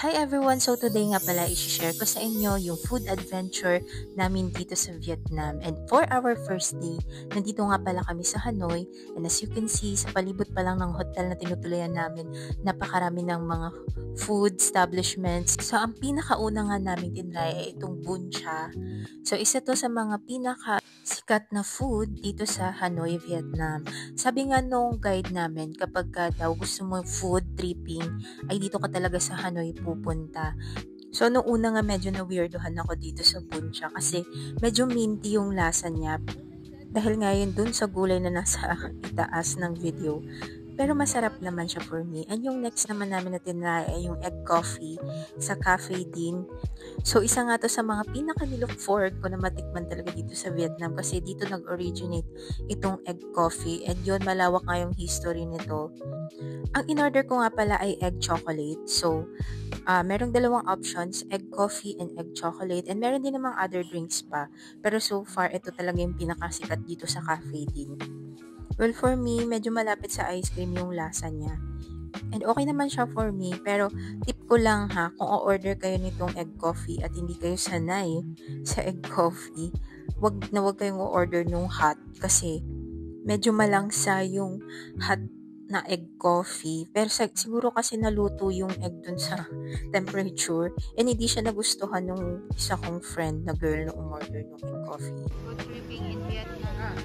Hi everyone! So today nga pala i-share ko sa inyo yung food adventure namin dito sa Vietnam. And for our first day, nandito nga pala kami sa Hanoi. And as you can see, sa palibot pa lang ng hotel na tinutuluyan namin, napakarami ng mga food establishments. So ang pinakauna nga namin tinry ay itong bún cha. So isa to sa mga pinaka sikat na food dito sa Hanoi, Vietnam. Sabi nga nung guide namin, kapag ka daw gusto mo food tripping, ay dito ka talaga sa Hanoi pupunta. So, nung una nga medyo na-weirdohan ako dito sa bún cha kasi medyo minty yung lasa niya. Dahil nga yun dun sa gulay na nasa itaas ng video. Pero masarap naman siya for me. And yung next naman namin na tinry ay yung egg coffee sa Cafe Din. So, isa nga to sa mga pinaka-nilook forward ko na matikman talaga dito sa Vietnam kasi dito nag-originate itong egg coffee. And yun, malawak nga yung history nito. Ang in-order ko nga pala ay egg chocolate. So, merong dalawang options, egg coffee and egg chocolate. And meron din namang other drinks pa. Pero so far, ito talaga yung pinakasikat dito sa Cafe Din. Well, for me, medyo malapit sa ice cream yung lasa niya. And okay naman siya for me. Pero tip ko lang ha, kung o-order kayo nitong egg coffee at hindi kayo sanay sa egg coffee, wag kayong o-order nung hot kasi medyo malangsa yung hot na egg coffee. Pero siguro kasi naluto yung egg dun sa temperature and hindi siya nagustuhan nung isa kong friend na girl na umorder ng egg coffee. Food tripping in Vietnam.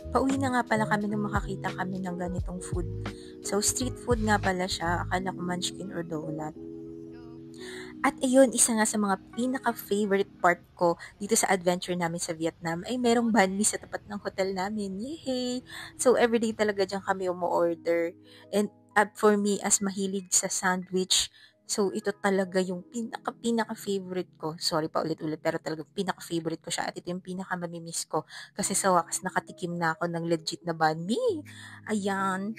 Pauwi na nga pala kami nung makakita kami ng ganitong food. So, street food nga pala siya. Akala ko munchkin or donut. At ayun, isa nga sa mga pinaka-favorite part ko dito sa adventure namin sa Vietnam ay merong banh mi sa tapat ng hotel namin. Yay! So, everyday talaga dyan kami umu-order. And for me, as mahilig sa sandwich, so ito talaga yung pinaka-favorite ko. Sorry pa ulit-ulit, pero talaga pinaka-favorite ko siya. At ito yung pinaka-mamimiss ko. Kasi sa wakas nakatikim na ako ng legit na banh mi. Ayan.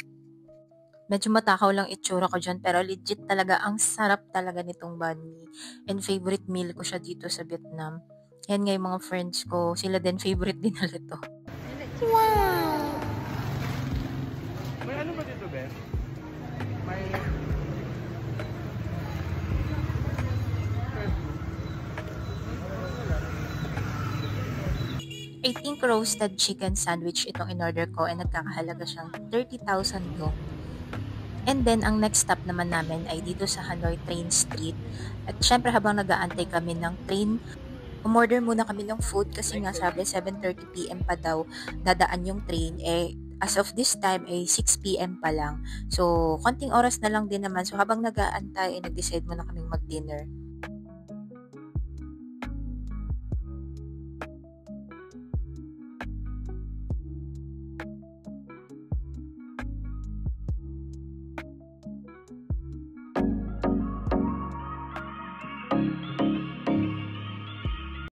Medyo matakaw lang itsura ko dyan, pero legit talaga, ang sarap talaga nitong banh mi. And favorite meal ko siya dito sa Vietnam. Yan nga yung mga friends ko, sila din favorite din nila to. Wow! May ano ba dito, Ben? May... 18 roasted chicken sandwich itong in-order ko and nagkakahalaga siyang 30,000 dong. And then, ang next stop naman namin ay dito sa Hanoi Train Street. At syempre habang nag-aantay kami ng train, umorder muna kami ng food kasi nga sabi 7:30 PM pa daw dadaan yung train. As of this time ay 6 PM pa lang. So, konting oras na lang din naman. So, habang nag-aantay, nag-decide muna kaming mag-dinner.